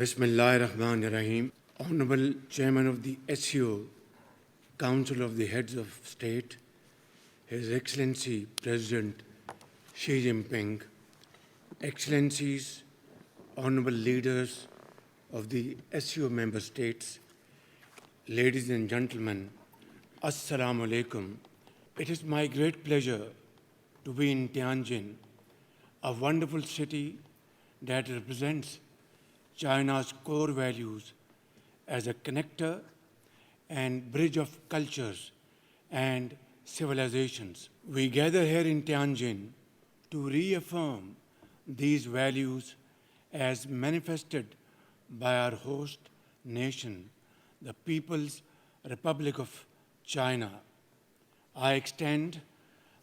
Bismillahirrahmanirrahim. Honorable Chairman of the SCO, Council of the Heads of State, His Excellency President Xi Jinping, Excellencies, Honorable Leaders of the SCO member states, ladies and gentlemen, Assalamu alaikum. It is my great pleasure to be in Tianjin, a wonderful city that represents China's core values as a connector and bridge of cultures and civilizations. We gather here in Tianjin to reaffirm these values as manifested by our host nation, the People's Republic of China. I extend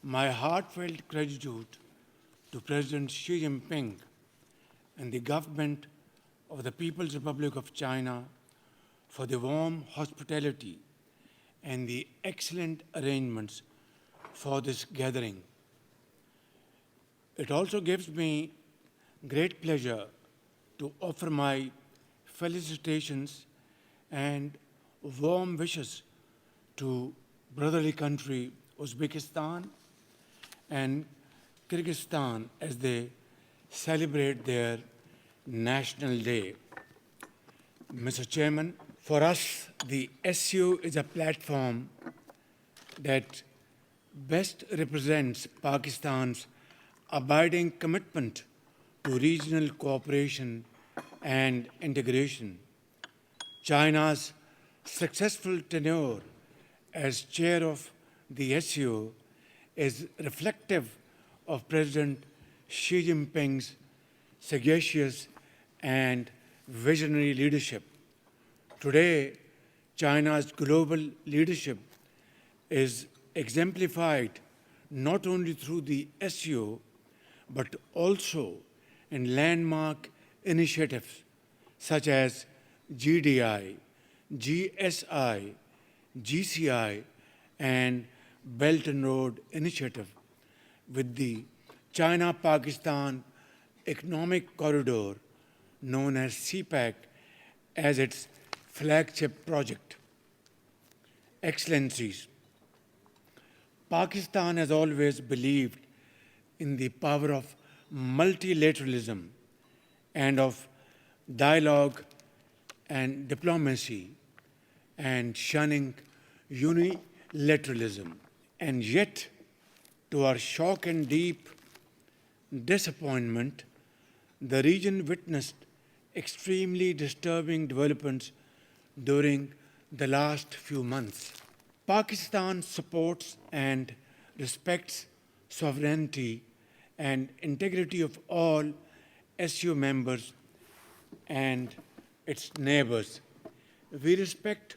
my heartfelt gratitude to President Xi Jinping and the government of the People's Republic of China for the warm hospitality and the excellent arrangements for this gathering. It also gives me great pleasure to offer my felicitations and warm wishes to brotherly country Uzbekistan and Kyrgyzstan as they celebrate their National Day. Mr. Chairman, for us, the SCO is a platform that best represents Pakistan's abiding commitment to regional cooperation and integration. China's successful tenure as chair of the SCO is reflective of President Xi Jinping's sagacious and visionary leadership. Today, China's global leadership is exemplified not only through the SCO, but also in landmark initiatives such as GDI, GSI, GCI, and Belt and Road Initiative, with the China-Pakistan Economic Corridor, known as CPEC, as its flagship project. Excellencies, Pakistan has always believed in the power of multilateralism and of dialogue and diplomacy, and shunning unilateralism. And yet, to our shock and deep disappointment, the region witnessed extremely disturbing developments during the last few months. Pakistan supports and respects sovereignty and integrity of all SCO members and its neighbors. We respect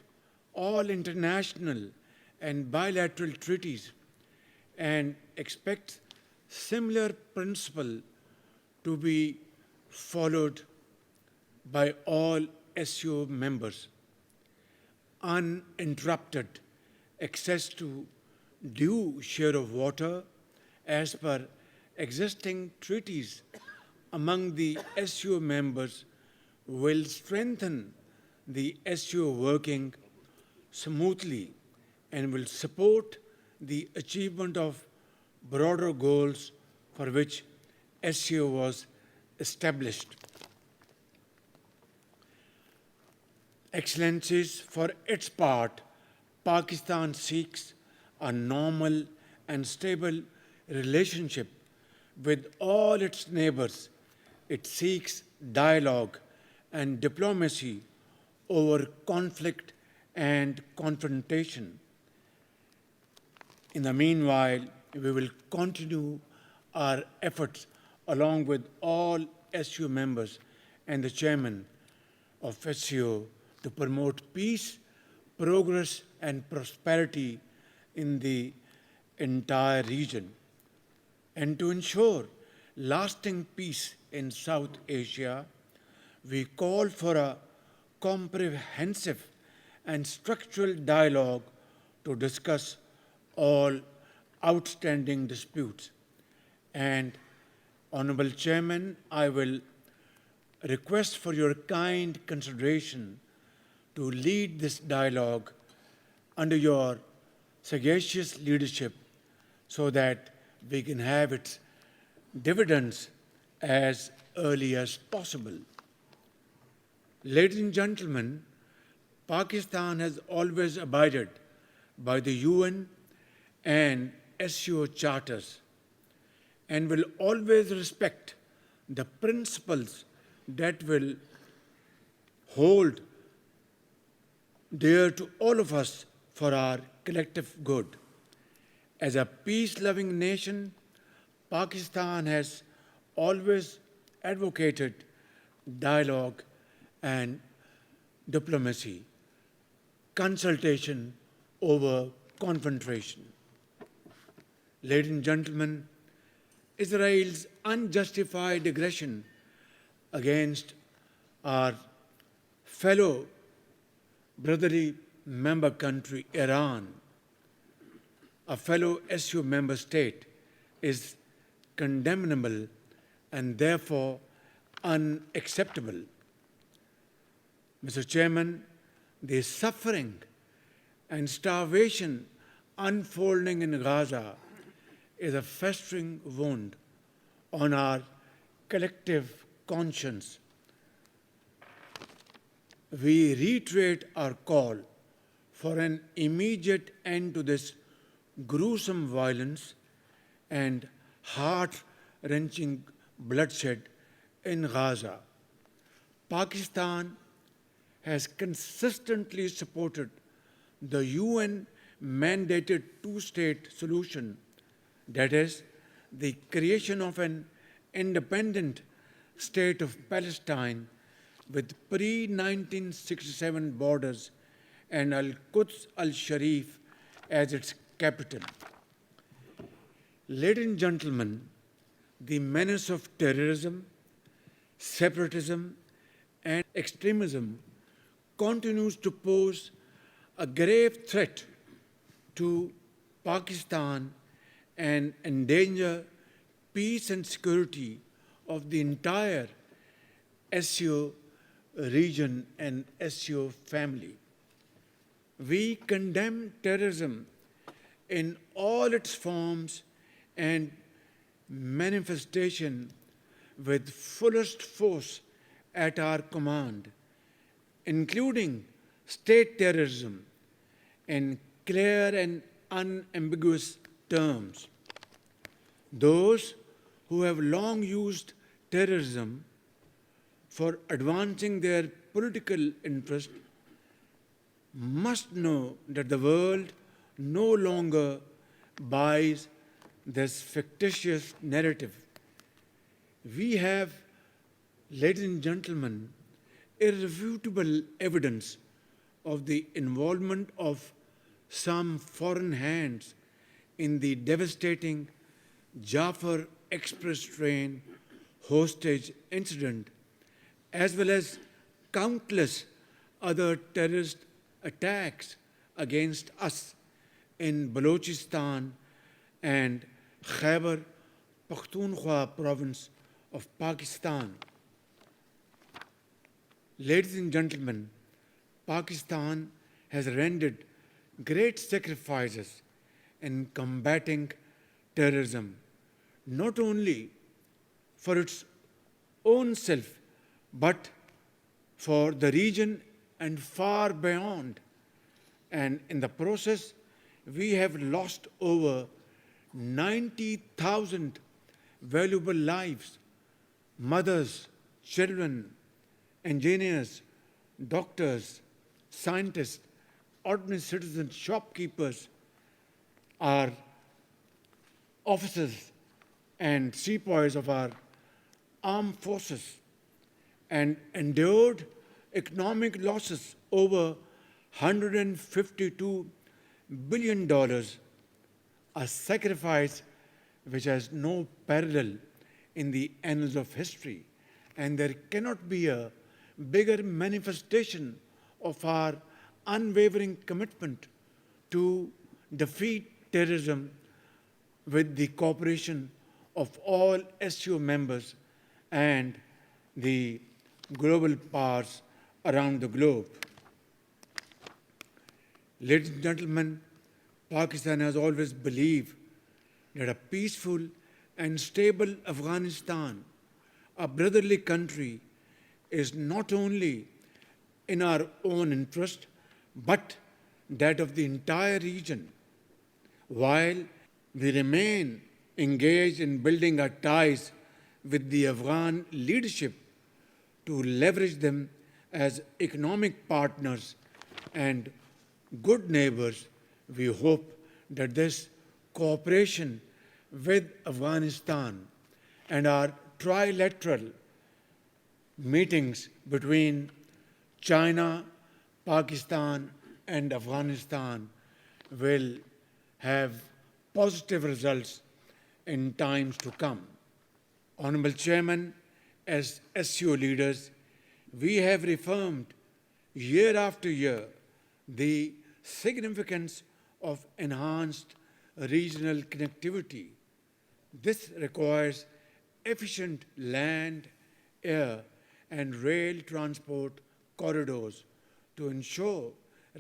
all international and bilateral treaties and expect similar principle to be followed by all SCO members. Uninterrupted access to due share of water as per existing treaties among the SCO members will strengthen the SCO working smoothly and will support the achievement of broader goals for which SCO was established. Excellencies, for its part, Pakistan seeks a normal and stable relationship with all its neighbors. It seeks dialogue and diplomacy over conflict and confrontation. In the meanwhile, we will continue our efforts along with all SCO members and the chairman of SCO to promote peace, progress, and prosperity in the entire region, and to ensure lasting peace in South Asia. We call for a comprehensive and structural dialogue to discuss all outstanding disputes. And, Honorable Chairman, I will request for your kind consideration to lead this dialogue under your sagacious leadership so that we can have its dividends as early as possible. Ladies and gentlemen, Pakistan has always abided by the UN and SCO charters and will always respect the principles that will hold dear to all of us for our collective good. As a peace-loving nation, Pakistan has always advocated dialogue and diplomacy, consultation over confrontation. Ladies and gentlemen, Israel's unjustified aggression against our fellow brotherly member country, Iran, a fellow SCO member state, is condemnable and therefore unacceptable. Mr. Chairman, the suffering and starvation unfolding in Gaza is a festering wound on our collective conscience. We reiterate our call for an immediate end to this gruesome violence and heart-wrenching bloodshed in Gaza. Pakistan has consistently supported the UN-mandated two-state solution, that is, the creation of an independent state of Palestine with pre-1967 borders and Al-Quds al-Sharif as its capital. Ladies and gentlemen, the menace of terrorism, separatism, and extremism continues to pose a grave threat to Pakistan and endanger peace and security of the entire SCO region and SCO family. We condemn terrorism in all its forms and manifestation with fullest force at our command, including state terrorism in clear and unambiguous terms. Those who have long used terrorism for advancing their political interest must know that the world no longer buys this fictitious narrative. We have, ladies and gentlemen, irrefutable evidence of the involvement of some foreign hands in the devastating Jafar Express train hostage incident, as well as countless other terrorist attacks against us in Balochistan and Khyber Pakhtunkhwa province of Pakistan. Ladies and gentlemen, Pakistan has rendered great sacrifices in combating terrorism, not only for its own self, but for the region and far beyond. And in the process, we have lost over 90,000 valuable lives, mothers, children, engineers, doctors, scientists, ordinary citizens, shopkeepers, our officers and sepoys of our armed forces, and endured economic losses over $152 billion, a sacrifice which has no parallel in the annals of history. And there cannot be a bigger manifestation of our unwavering commitment to defeat terrorism with the cooperation of all SCO members and the global powers around the globe. Ladies and gentlemen, Pakistan has always believed that a peaceful and stable Afghanistan, a brotherly country, is not only in our own interest, but that of the entire region. While we remain engaged in building our ties with the Afghan leadership to leverage them as economic partners and good neighbors, we hope that this cooperation with Afghanistan and our trilateral meetings between China, Pakistan, and Afghanistan will have positive results in times to come. Honorable Chairman, as SCO leaders, we have reaffirmed year after year the significance of enhanced regional connectivity. This requires efficient land, air, and rail transport corridors to ensure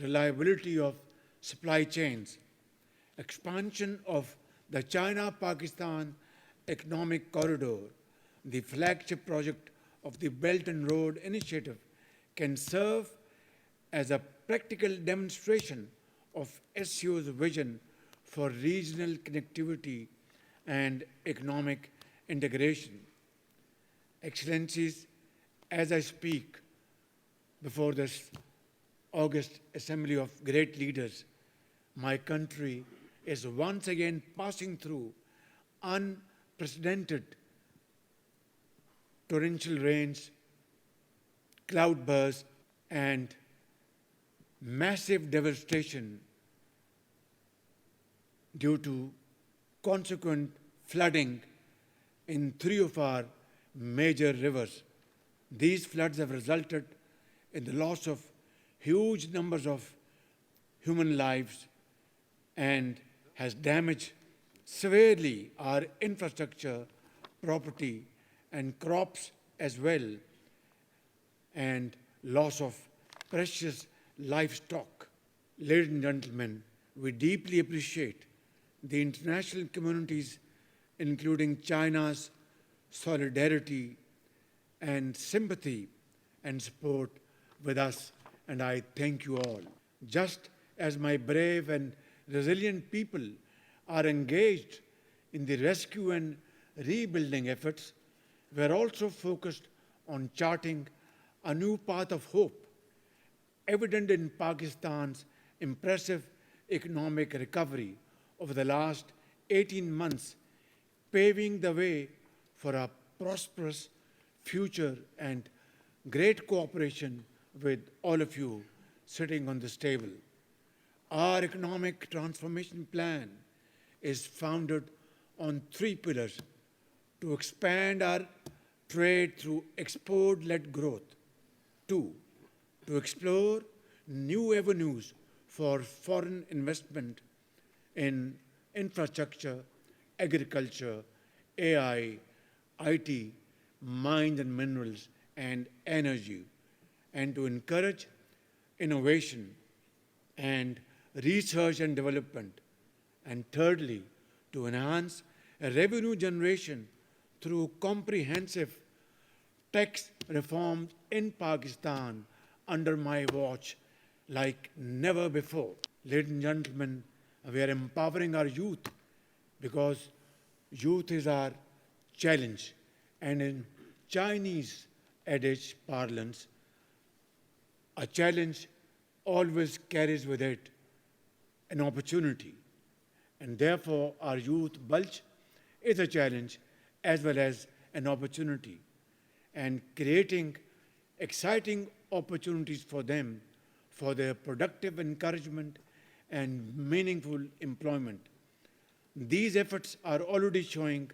reliability of supply chains. Expansion of the China-Pakistan Economic Corridor, the flagship project of the Belt and Road Initiative, can serve as a practical demonstration of SCO's vision for regional connectivity and economic integration. Excellencies, as I speak before this August Assembly of Great Leaders, my country is once again passing through unprecedented torrential rains, cloudbursts, and massive devastation due to consequent flooding in 3 of our major rivers. These floods have resulted in the loss of huge numbers of human lives and has damaged severely our infrastructure, property, and crops as well, and loss of precious livestock. Ladies and gentlemen, we deeply appreciate the international community's, including China's, solidarity and sympathy and support with us, and I thank you all. Just as my brave and resilient people are engaged in the rescue and rebuilding efforts, we are also focused on charting a new path of hope, evident in Pakistan's impressive economic recovery over the last 18 months, paving the way for a prosperous future and great cooperation with all of you sitting on this table. Our economic transformation plan is founded on 3 pillars: to expand our trade through export-led growth; 2, to explore new avenues for foreign investment in infrastructure, agriculture, AI, IT, mines and minerals, and energy, and to encourage innovation and research and development; and thirdly, to enhance revenue generation through comprehensive tax reforms in Pakistan under my watch like never before. Ladies and gentlemen, we are empowering our youth because youth is our challenge. And in Chinese adage parlance, a challenge always carries with it an opportunity. And therefore, our youth bulge is a challenge as well as an opportunity. And creating exciting opportunities for them for their productive encouragement and meaningful employment. These efforts are already showing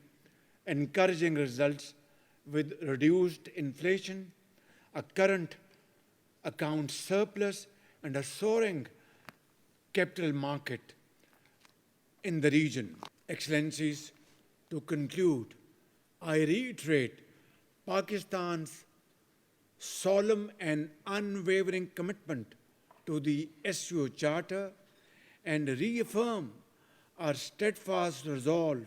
encouraging results with reduced inflation, a current account surplus, and a soaring capital market in the region. Excellencies, to conclude, I reiterate Pakistan's solemn and unwavering commitment to the SCO Charter and reaffirm our steadfast resolve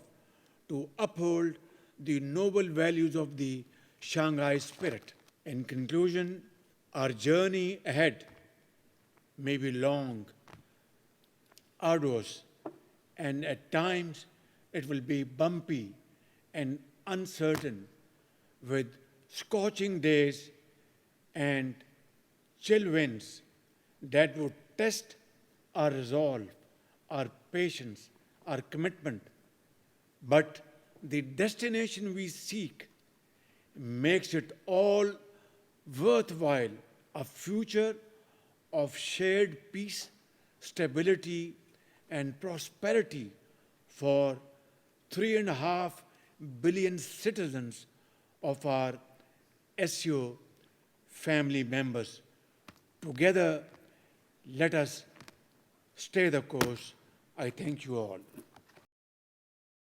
to uphold the noble values of the Shanghai spirit. In conclusion, our journey ahead may be long, arduous, and at times it will be bumpy and uncertain, with scorching days and chill winds that would test our resolve, our patience, our commitment. But the destination we seek makes it all worthwhile, a future of shared peace, stability, and prosperity for 3.5 billion citizens of our SCO family members. Together, let us stay the course. I thank you all.